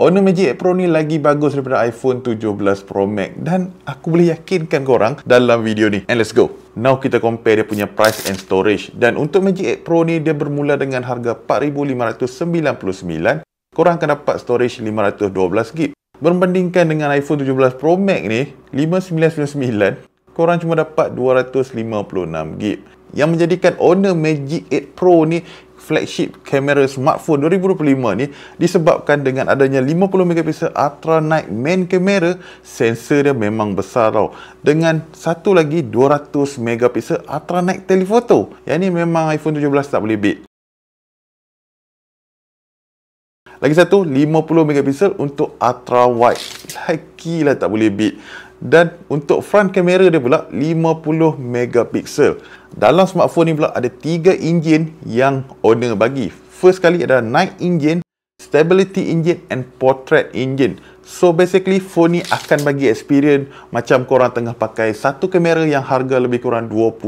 Honor Magic 8 Pro ni lagi bagus daripada iPhone 17 Pro Max dan aku boleh yakinkan korang dalam video ni. And let's go. Now kita compare dia punya price and storage. Dan untuk Magic 8 Pro ni dia bermula dengan harga 4,599. Korang akan dapat storage 512GB. Berbandingkan dengan iPhone 17 Pro Max ni 5,999, korang cuma dapat 256GB. Yang menjadikan Honor Magic 8 Pro ni flagship kamera smartphone 2025 ni disebabkan dengan adanya 50MP ultra night main kamera. Sensor dia memang besar tau, dengan satu lagi 200MP ultra night telephoto. Yang ni memang iPhone 17 tak boleh beat. Lagi satu 50MP untuk ultra wide, lagilah tak boleh beat. Dan untuk front kamera dia pula 50MP. Dalam smartphone ni pula ada 3 enjin yang Honor bagi. First kali ada Night Engine, Stability Engine and Portrait Engine. So basically phone ni akan bagi experience macam korang tengah pakai satu kamera yang harga lebih kurang 20,000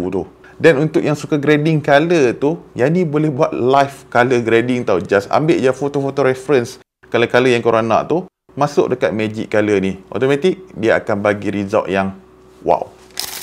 tu. Dan untuk yang suka grading color tu, yang ni boleh buat live color grading tau. Just ambil je foto-foto reference color-color yang korang nak tu, masuk dekat Magic Color ni, automatic dia akan bagi result yang wow.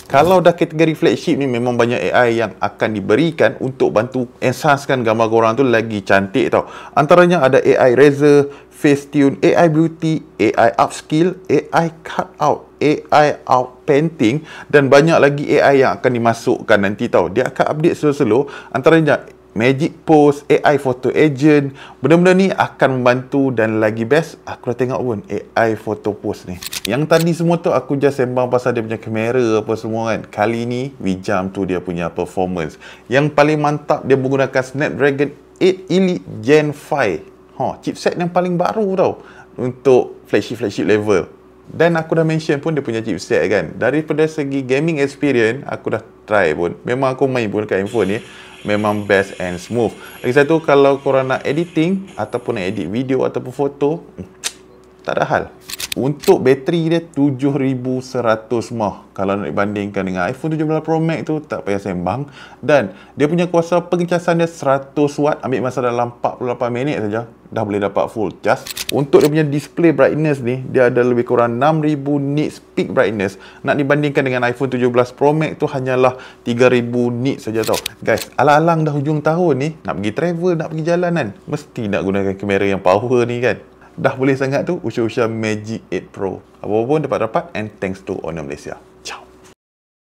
Kalau dah kategori flagship ni, memang banyak AI yang akan diberikan untuk bantu enhancekan gambar korang tu lagi cantik tau. Antaranya ada AI Razor, Facetune, AI Beauty, AI Upskill, AI Cutout, AI Out Painting dan banyak lagi AI yang akan dimasukkan nanti tau. Dia akan update slow-slow. Antaranya Magic Pose, AI Photo Agent. Benda-benda ni akan membantu dan lagi best, aku dah tengok pun AI Photo Pose ni. Yang tadi semua tu aku just sembang pasal dia punya kamera apa semua kan. Kali ni we jump to dia punya performance. Yang paling mantap, dia menggunakan Snapdragon 8 Elite Gen 5. Chipset yang paling baru tau untuk flagship level. Dan aku dah mention pun dia punya chipset kan. Daripada segi gaming experience, aku dah try pun. Memang aku main pun dekat handphone ni, memang best and smooth. Lagi satu, kalau korang nak editing ataupun nak edit video ataupun foto, tak ada hal. Untuk bateri dia 7,100 mAh. Kalau nak dibandingkan dengan iPhone 17 Pro Max tu, tak payah sembang. Dan dia punya kuasa pengecasan dia 100W. Ambil masa dalam 48 minit saja dah boleh dapat full charge. Untuk dia punya display brightness ni, dia ada lebih kurang 6,000 nits peak brightness. Nak dibandingkan dengan iPhone 17 Pro Max tu hanyalah 3,000 nits saja tau. Guys, alang-alang dah hujung tahun ni, nak pergi travel, nak pergi jalan kan, mesti nak gunakan kamera yang power ni kan. Dah boleh sangat tu, usah-usah Magic 8 Pro. Apa-apa pun dapat and thanks to Honor Malaysia.